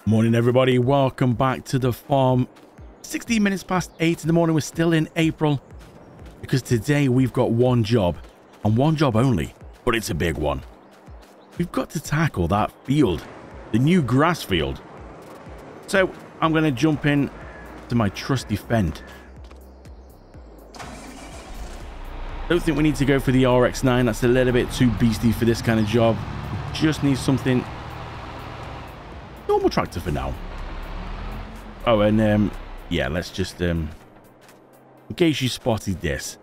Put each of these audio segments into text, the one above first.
Morning everybody, welcome back to the farm. 16 minutes past 8 in the morning. We're still in April because today we've got one job and one job only, but it's a big one. We've got to tackle that field, the new grass field. So I'm going to jump in to my trusty Fendt. Don't think we need to go for the RX-9. That's a little bit too beastly for this kind of job. We just need something normal tractor for now. Oh, and yeah, let's just in case you spotted this,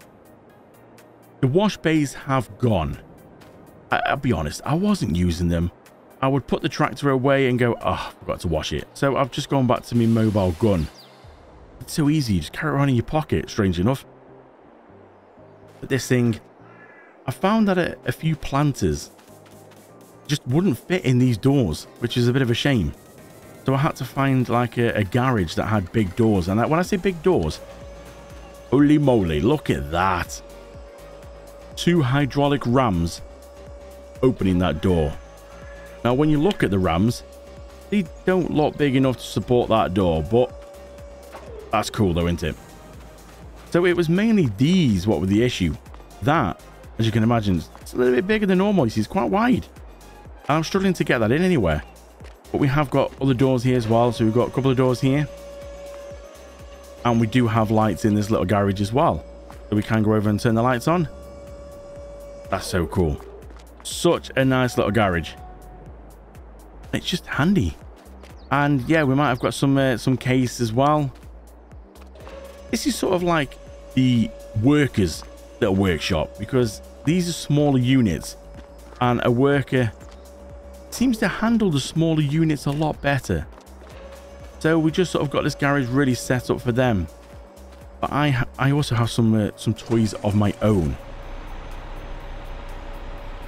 the wash bays have gone. I'll be honest, I wasn't using them. I would put the tractor away and go, oh, I forgot to wash it. So I've just gone back to my mobile gun. It's so easy, you just carry it around in your pocket, strange enough. But this thing, I found that a few planters just wouldn't fit in these doors, which is a bit of a shame. So I had to find like a garage that had big doors. And when I say big doors, holy moly, look at that. 2 hydraulic rams opening that door. Now, when you look at the rams, they don't look big enough to support that door, but that's cool though, isn't it? So it was mainly these what were the issue. That, as you can imagine, it's a little bit bigger than normal. You see, it's quite wide. And I'm struggling to get that in anywhere. But we have got other doors here as well. So we've got a couple of doors here. And we do have lights in this little garage as well. So we can go over and turn the lights on. That's so cool. Such a nice little garage. It's just handy. And yeah, we might have got some case as well. This is sort of like the workers' little workshop, because these are smaller units and a worker seems to handle the smaller units a lot better. So we just sort of got this garage really set up for them. But I also have some toys of my own.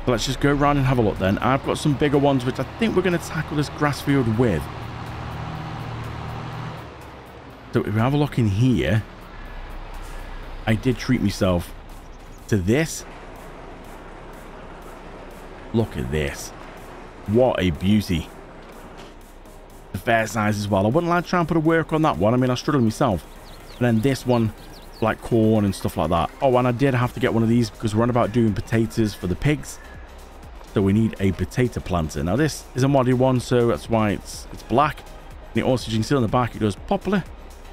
So let's just go around and have a look then. I've got some bigger ones which I think we're going to tackle this grass field with. So if we have a look in here, I did treat myself to this. Look at this. What a beauty. The fair size as well. I wouldn't like to try and put a work on that one. I mean, I struggled myself. And then this one, like corn and stuff like that. Oh, and I did have to get one of these because we're on about doing potatoes for the pigs. So we need a potato planter. Now this is a modded one, so that's why it's black. And it also, you can see on the back, it does poplar,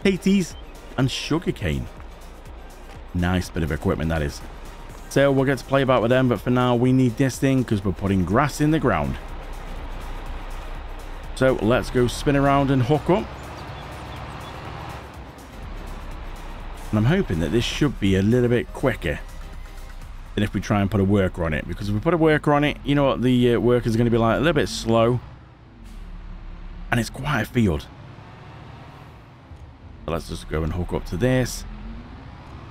potatoes, and sugarcane. Nice bit of equipment that is. So we'll get to play about with them, but for now we need this thing because we're putting grass in the ground. So let's go spin around and hook up. And I'm hoping that this should be a little bit quicker than if we try and put a worker on it, because if we put a worker on it, you know what, the worker is going to be like a little bit slow, and it's quite a field. So let's just go and hook up to this.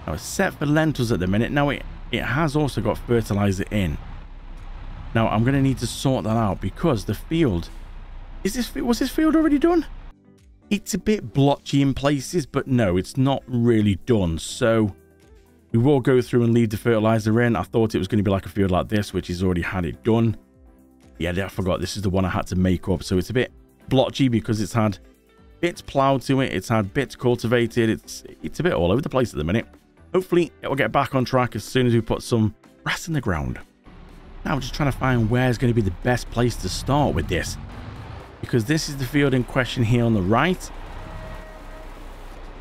Now it's set for lentils at the minute. Now it has also got fertilizer in. Now I'm going to need to sort that out because the field was this field already done? It's a bit blotchy in places, but no, it's not really done. So we will go through and leave the fertilizer in. I thought it was going to be like a field like this, which has already had it done. Yeah, I forgot. This is the one I had to make up. So it's a bit blotchy because it's had bits plowed to it. It's had bits cultivated. It's a bit all over the place at the minute. Hopefully it will get back on track as soon as we put some grass in the ground. Now we're just trying to find where's going to be the best place to start with this, because this is the field in question here on the right.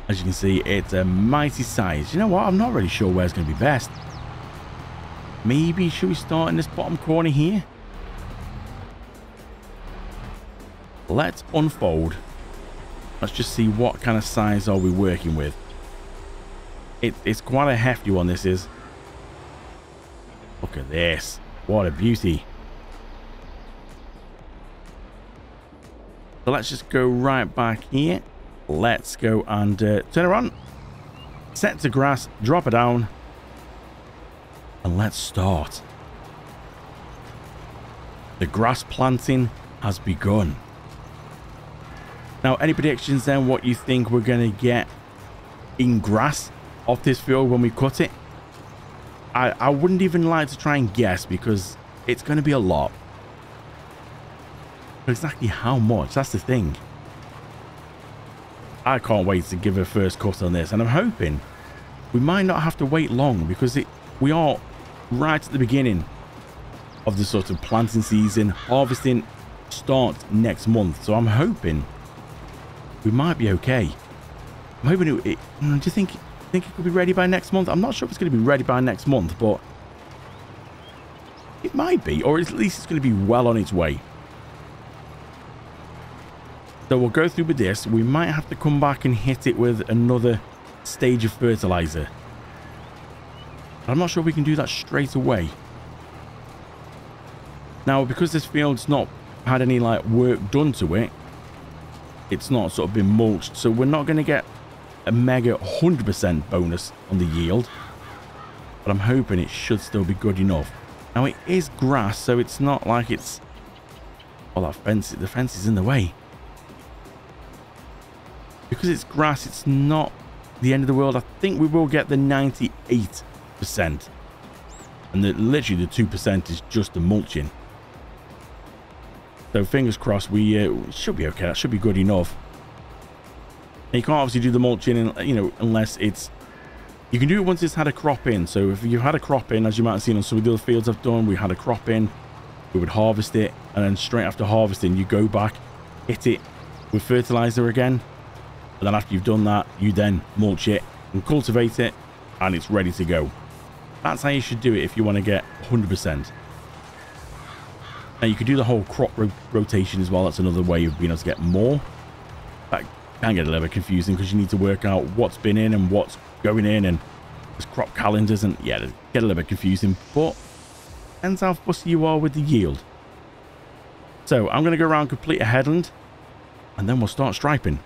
As you can see, it's a mighty size. You know what? I'm not really sure where's going to be best. Maybe should we start in this bottom corner here? Let's unfold. Let's just see what kind of size are we working with. It's quite a hefty one, this is. Look at this. What a beauty. So let's just go right back here. Let's go and turn her on. Set to grass. Drop it down. And let's start. The grass planting has begun. Now, any predictions then what you think we're going to get in grass off this field when we cut it? I wouldn't even like to try and guess because it's going to be a lot. But exactly how much? That's the thing. I can't wait to give a first cut on this, and I'm hoping we might not have to wait long, because we are right at the beginning of the sort of planting season. Harvesting starts next month, so I'm hoping we might be okay. I'm hoping do you think it could be ready by next month? I'm not sure if it's going to be ready by next month, but it might be, or at least it's going to be well on its way. So we'll go through with this. We might have to come back and hit it with another stage of fertilizer. But I'm not sure we can do that straight away. Now, because this field's not had any like work done to it, it's not sort of been mulched, so we're not going to get a mega 100% bonus on the yield. But I'm hoping it should still be good enough. Now, it is grass, so it's not like it's... Oh, that fence, the fence is in the way. Because it's grass, it's not the end of the world. I think we will get the 98%. And literally the 2% is just the mulching. So fingers crossed, we should be okay. That should be good enough. And you can't obviously do the mulching, unless it's... You can do it once it's had a crop in. So if you've had a crop in, as you might have seen on some of the other fields I've done, we had a crop in, we would harvest it, and then straight after harvesting, you go back, hit it with fertilizer again. And then after you've done that, you then mulch it and cultivate it, and it's ready to go. That's how you should do it if you want to get 100%. Now, you could do the whole crop rotation as well. That's another way of being able to get more. That can get a little bit confusing because you need to work out what's been in and what's going in, and there's crop calendars, and yeah, it get a little bit confusing, but depends how fussy you are with the yield. So I'm going to go around, complete a headland, and then we'll start striping.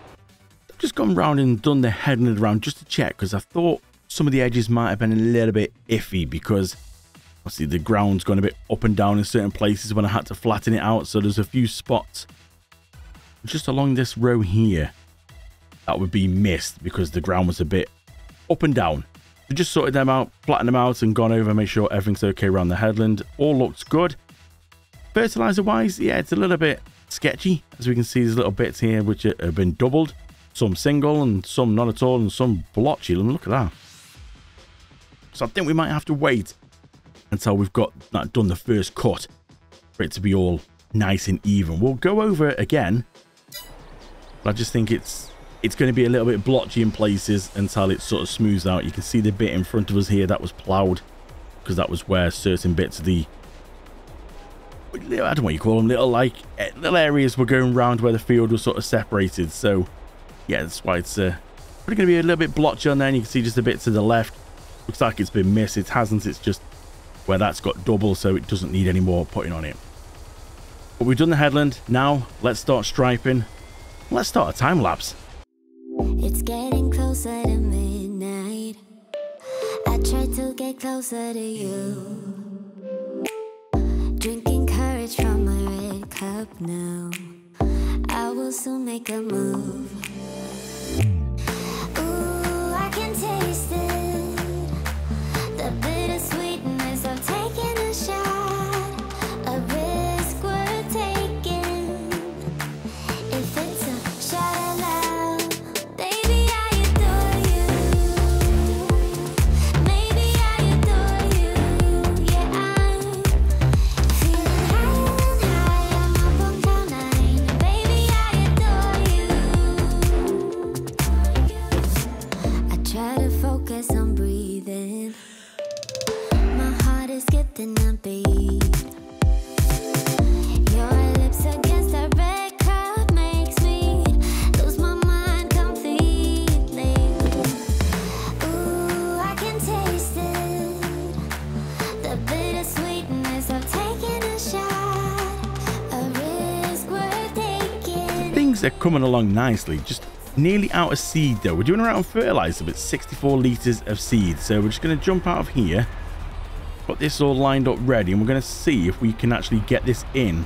I've just gone around and done the headland around just to check, because I thought some of the edges might have been a little bit iffy, because obviously the ground's gone a bit up and down in certain places when I had to flatten it out. So there's a few spots just along this row here that would be missed because the ground was a bit up and down. So just sorted them out, flattened them out, and gone over, make sure everything's okay around the headland. All looks good. Fertilizer wise, yeah, it's a little bit sketchy. As we can see, there's little bits here which have been doubled, some single and some not at all, and some blotchy. And look at that. So I think we might have to wait until we've got that done, the first cut, for it to be all nice and even. We'll go over it again, but I just think it's going to be a little bit blotchy in places until it sort of smooths out. You can see the bit in front of us here that was ploughed, because that was where certain bits of the, I don't know what you call them, little areas were going around where the field was sort of separated. So yeah, that's why it's probably going to be a little bit blotchy on there. And you can see just a bit to the left, looks like it's been missed. It hasn't, it's just where that's got double, so it doesn't need any more putting on it. But we've done the headland. Now let's start striping. Let's start a time lapse. It's getting closer to midnight. I try to get closer to you. Drinking courage from my red cup now. I will soon make a move. Ooh, I can taste it. The bittersweetness of taking a shot. A risk worth taking. If it's a shot of love, baby, I adore you. Maybe I adore you. Yeah, I'm feeling high, I'm up on cloud nine. Baby, I adore you. I try to focus on breathing. My heart is skipping a beat. Your lips against a red cup makes me lose my mind completely. Ooh, I can taste it. The bittersweetness of taking a shot. A risk worth taking. Things are coming along nicely. Just nearly out of seed though. We're doing around fertilizer, but 64 liters of seed. So we're just going to jump out of here, got this all lined up ready, and we're going to see if we can actually get this in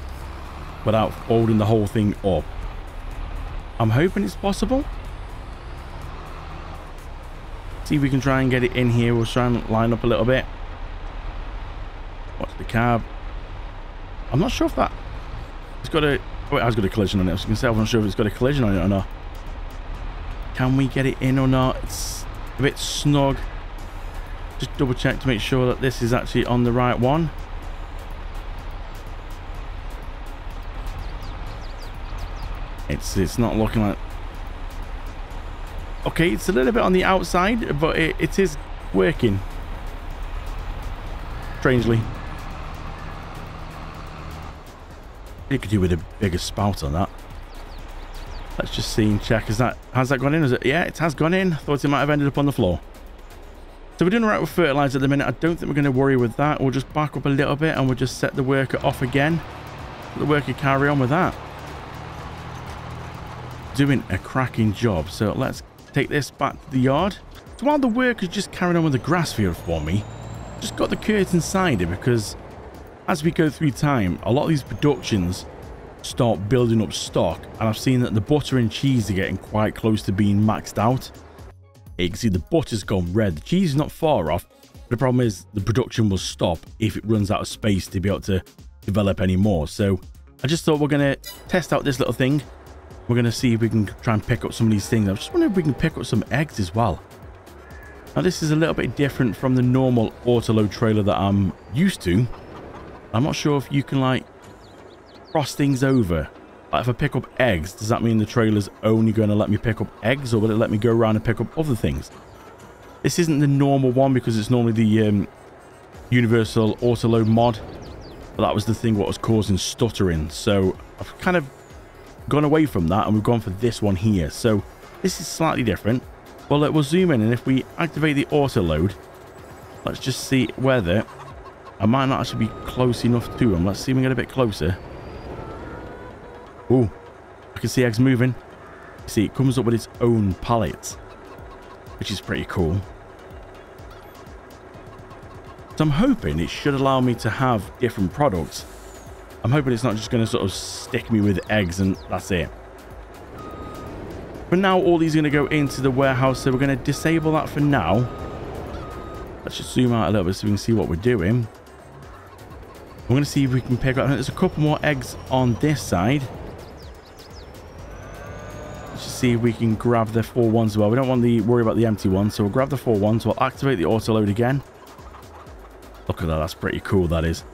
without folding the whole thing up. I'm hoping it's possible. See if we can try and get it in here. We'll try and line up a little bit. Watch the cab. I'm not sure if that it's got a, oh, it has got a collision on it. I was going to say, I'm not sure if it's got a collision on it or not. Can we get it in or not? It's a bit snug. Just double check to make sure that this is actually on the right one. It's not looking like... Okay, it's a little bit on the outside, but it is working. Strangely. You could do with a bigger spout on that. Let's just see and check. Has that gone in? Is it? Yeah, it has gone in. Thought it might have ended up on the floor. So we're doing all right with fertilizer at the minute. I don't think we're going to worry with that. We'll just back up a little bit and we'll just set the worker off again. Let the worker carry on with that. Doing a cracking job. So let's take this back to the yard. So while the worker's just carrying on with the grass field for me, just got the curtain inside it, because as we go through time, a lot of these productions start building up stock, and I've seen that the butter and cheese are getting quite close to being maxed out. You can see the butter's gone red. The cheese is not far off. The problem is the production will stop if it runs out of space to be able to develop any more. So I just thought we're going to test out this little thing. We're going to see if we can try and pick up some of these things. I just wonder if we can pick up some eggs as well. Now this is a little bit different from the normal autoload trailer that I'm used to. I'm not sure if you can like cross things over. Like if I pick up eggs, does that mean the trailer's only going to let me pick up eggs, or will it let me go around and pick up other things? This isn't the normal one because it's normally the universal autoload mod, but that was the thing what was causing stuttering. So I've kind of gone away from that and we've gone for this one here. So this is slightly different. Well, we'll zoom in, and if we activate the autoload, let's just see whether I might not actually be close enough to them. Let's see if we can get a bit closer. Oh, I can see eggs moving. See, it comes up with its own pallet, which is pretty cool. So I'm hoping it should allow me to have different products. I'm hoping it's not just going to sort of stick me with eggs and that's it. But now all these are going to go into the warehouse, so we're going to disable that for now. Let's just zoom out a little bit so we can see what we're doing. We're going to see if we can pick up... There's a couple more eggs on this side. Let's just see if we can grab the full ones as well. We don't want to worry about the empty ones, so we'll grab the full ones. We'll activate the autoload again. Look at that. That's pretty cool, that is.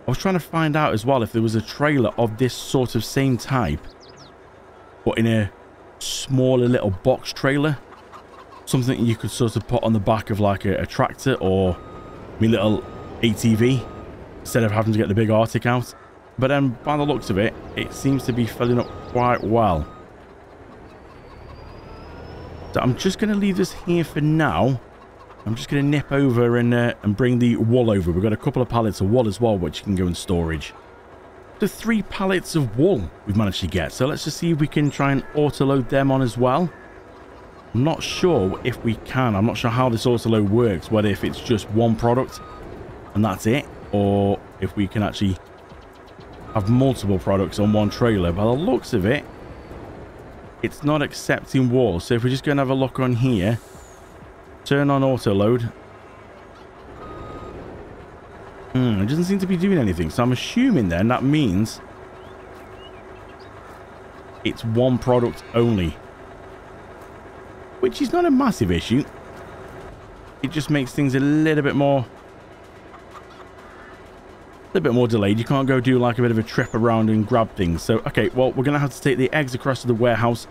I was trying to find out as well if there was a trailer of this sort of same type, but in a smaller little box trailer. Something you could sort of put on the back of like a tractor or my little ATV instead of having to get the big Arctic out. But by the looks of it, it seems to be filling up quite well. So I'm just going to leave this here for now. I'm just going to nip over and bring the wool over. We've got a couple of pallets of wool as well, which can go in storage. So 3 pallets of wool we've managed to get. So let's just see if we can try and autoload them on as well. I'm not sure if we can. I'm not sure how this autoload works, whether if it's just one product and that's it, or if we can actually have multiple products on one trailer. By the looks of it, it's not accepting wool. So if we're just going to have a look on here, turn on autoload. It doesn't seem to be doing anything. So I'm assuming then that means it's one product only, which is not a massive issue. It just makes things a little bit more delayed. You can't go do like a bit of a trip around and grab things. So, okay, well, we're going to have to take the eggs across to the warehouse.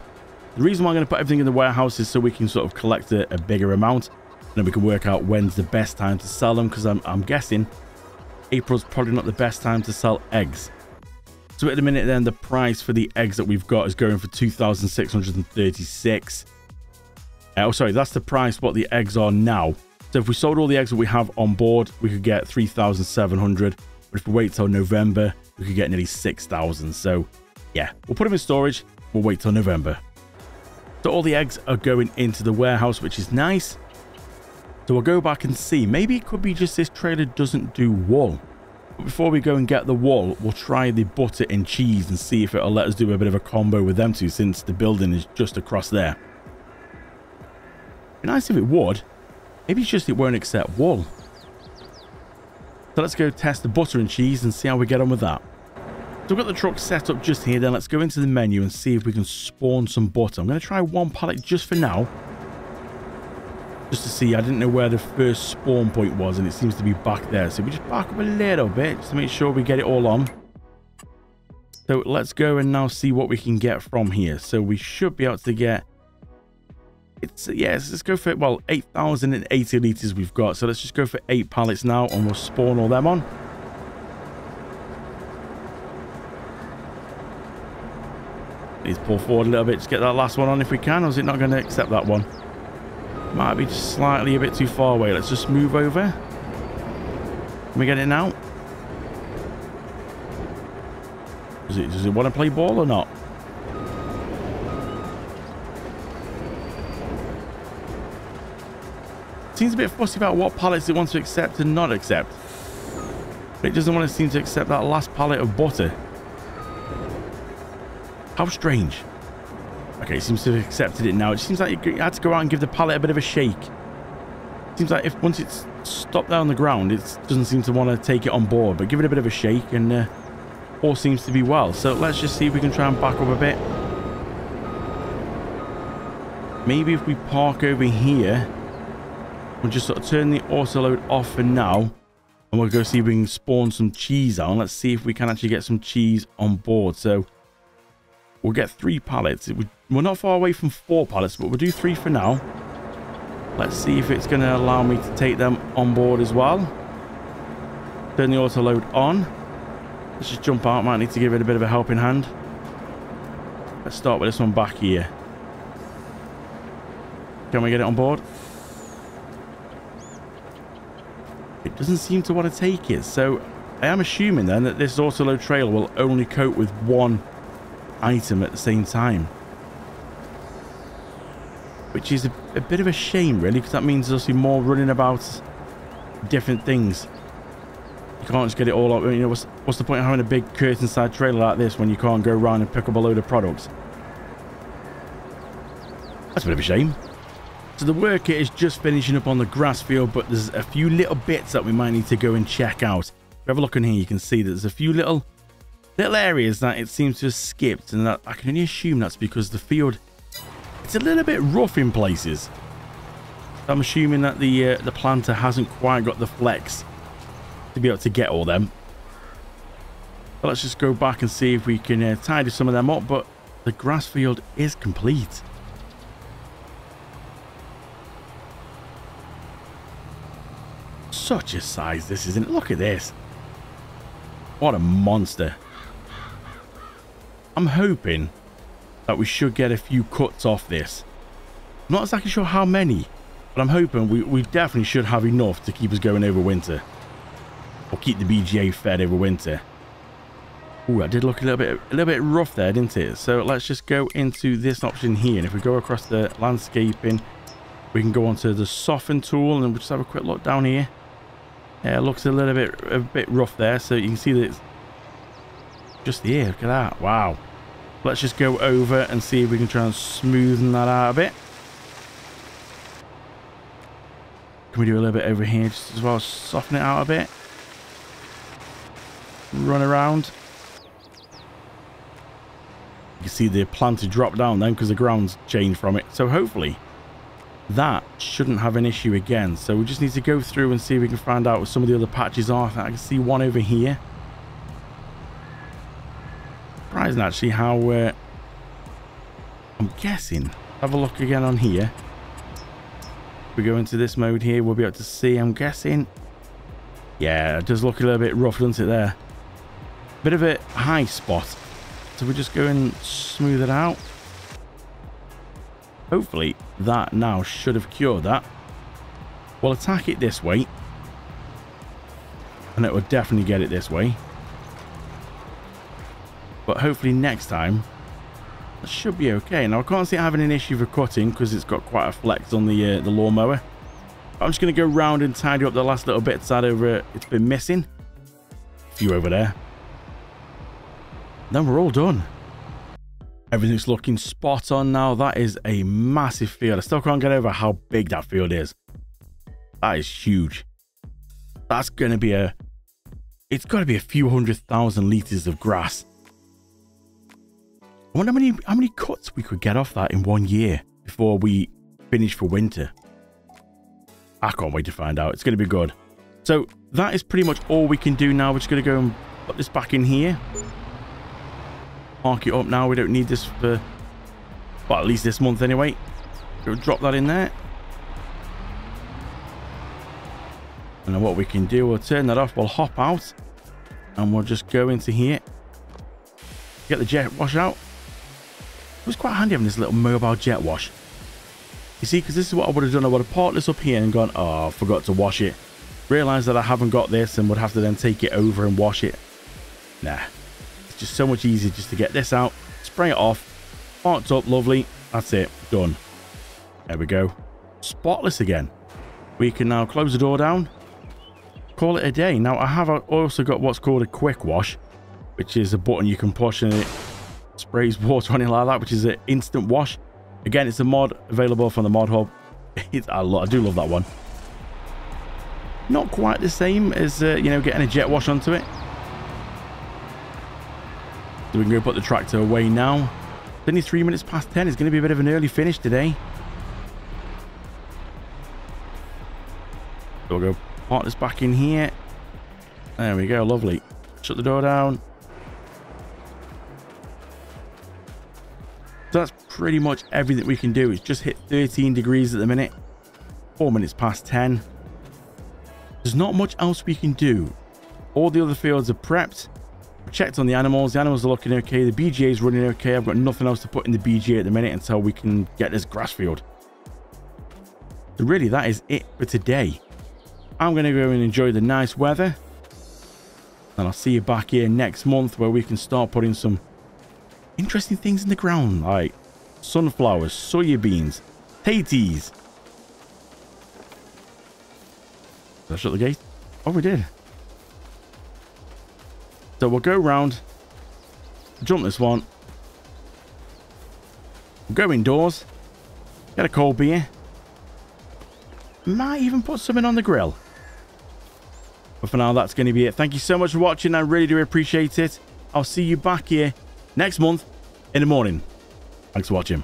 The reason why I'm going to put everything in the warehouse is so we can sort of collect a bigger amount. And then we can work out when's the best time to sell them, because I'm guessing April's probably not the best time to sell eggs. So at the minute then, the price for the eggs that we've got is going for 2,636. Oh, sorry, that's the price what the eggs are now. So if we sold all the eggs that we have on board, we could get 3,700. But if we wait till November, we could get nearly 6,000. So yeah, we'll put them in storage. We'll wait till November. So all the eggs are going into the warehouse, which is nice. So we'll go back and see. Maybe it could be just this trailer doesn't do wool. But before we go and get the wool, we'll try the butter and cheese and see if it'll let us do a bit of a combo with them two, since the building is just across there. It'd be nice if it would. Maybe it's just it won't accept wool. So let's go test the butter and cheese and see how we get on with that. So we've got the truck set up just here. Then let's go into the menu and see if we can spawn some butter. I'm going to try one pallet just for now. Just to see. I didn't know where the first spawn point was, and it seems to be back there. So we just back up a little bit just to make sure we get it all on. So let's go and now see what we can get from here. So we should be able to get... let's go for, well, 8,080 litres we've got. So let's just go for 8 pallets now, and we'll spawn all them on. Let's pull forward a little bit to get that last one on if we can, or is it not going to accept that one? Might be just slightly a bit too far away. Let's just move over. Can we get it now? Does it want to play ball or not? Seems a bit fussy about what pallets it wants to accept and not accept. But it doesn't want to seem to accept that last pallet of butter. How strange. Okay, it seems to have accepted it now. It seems like you had to go out and give the pallet a bit of a shake. Seems like if once it's stopped there on the ground, it doesn't seem to want to take it on board. But give it a bit of a shake and all seems to be well. So let's just see if we can try and back up a bit. Maybe if we park over here, we'll just sort of turn the autoload off for now. And we'll go see if we can spawn some cheese out. Let's see if we can actually get some cheese on board. So we'll get 3 pallets. We're not far away from 4 pallets, but we'll do 3 for now. Let's see if it's going to allow me to take them on board as well. Turn the autoload on. Let's just jump out. Might need to give it a bit of a helping hand. Let's start with this one back here. Can we get it on board? It doesn't seem to want to take it. So I am assuming then that this autoload trailer will only cope with 1 item at the same time, which is a bit of a shame really, because that means there'll be more running about different things. You can't just get it all up. You know, what's the point of having a big curtain side trailer like this when you can't go around and pick up a load of products? That's a bit of a shame. So the worker is just finishing up on the grass field, but there's a few little bits that we might need to go and check out. If you have a look in here, you can see that there's a few little areas that it seems to have skipped, and that I can only assume that's because the field, it's a little bit rough in places. I'm assuming that the planter hasn't quite got the flex to be able to get all them. But let's just go back and see if we can tidy some of them up. But the grass field is complete. Such a size this, isn't it? Look at this. What a monster. I'm hoping that we should get a few cuts off this. I'm not exactly sure how many, but I'm hoping we definitely should have enough to keep us going over winter. Or keep the BGA fed over winter. Ooh, that did look a little bit rough there, didn't it? So let's just go into this option here. And if we go across the landscaping, we can go onto the soften tool, and we'll just have a quick look down here. Yeah, it looks a bit rough there. So you can see that it's just here. Look at that. Wow. Let's just go over and see if we can try and smoothen that out a bit. Can we do a little bit over here just as well? Soften it out a bit. Run around. You can see the planter drop down then because the ground's changed from it. So hopefully that shouldn't have an issue again. So we just need to go through and see if we can find out what some of the other patches are. I can see one over here. Surprising actually how I'm guessing. Have a look again on here. If we go into this mode here, we'll be able to see, I'm guessing. Yeah, it does look a little bit rough, doesn't it there? Bit of a high spot. So we just go and smooth it out. Hopefully that now should have cured that. We'll attack it this way. And it will definitely get it this way. But hopefully next time, that should be okay. Now I can't see it having an issue for cutting because it's got quite a flex on the lawnmower. I'm just going to go round and tidy up the last little bits that it's been missing. A few over there. Then we're all done. Everything's looking spot on now. That is a massive field. I still can't get over how big that field is. That is huge. That's going to be it's got to be a few 100,000 litres of grass I wonder how many cuts we could get off that in 1 year before we finish for winter. I can't wait to find out. It's going to be good. So that is pretty much all we can do now. We're just going to go and put this back in here. Mark it up now. We don't need this for, well, at least this month anyway. We'll drop that in there. And then what we can do, we'll turn that off. We'll hop out. And we'll just go into here. Get the jet wash out. It was quite handy having this little mobile jet wash. You see, because this is what I would have done. I would have parked this up here and gone, oh, I forgot to wash it. Realised that I haven't got this and would have to then take it over and wash it. Nah. It's just so much easier just to get this out, spray it off, parked up, lovely. That's it. Done. There we go. Spotless again. We can now close the door down. Call it a day. Now, I have also got what's called a quick wash, which is a button you can push and it sprays water on it like that, which is an instant wash. Again, it's a mod available from the mod hub. I do love that one. Not quite the same as, you know, getting a jet wash onto it. So we can go put the tractor away now. It's only 3 minutes past 10. It's going to be a bit of an early finish today. So we'll go park this back in here. There we go. Lovely. Shut the door down. So that's pretty much everything we can do. It's just hit 13 degrees at the minute. 4 minutes past 10. There's not much else we can do. All the other fields are prepped. I've checked on the animals. The animals are looking okay. The BGA is running okay. I've got nothing else to put in the BGA at the minute until we can get this grass field. So really, that is it for today. I'm going to go and enjoy the nice weather. And I'll see you back here next month where we can start putting some interesting things in the ground, like sunflowers, soybeans, potatoes. Did I shut the gate? Oh, we did. So we'll go around, jump this one, we'll go indoors, get a cold beer, might even put something on the grill. But for now, that's going to be it. Thank you so much for watching. I really do appreciate it. I'll see you back here next month in the morning. Thanks for watching.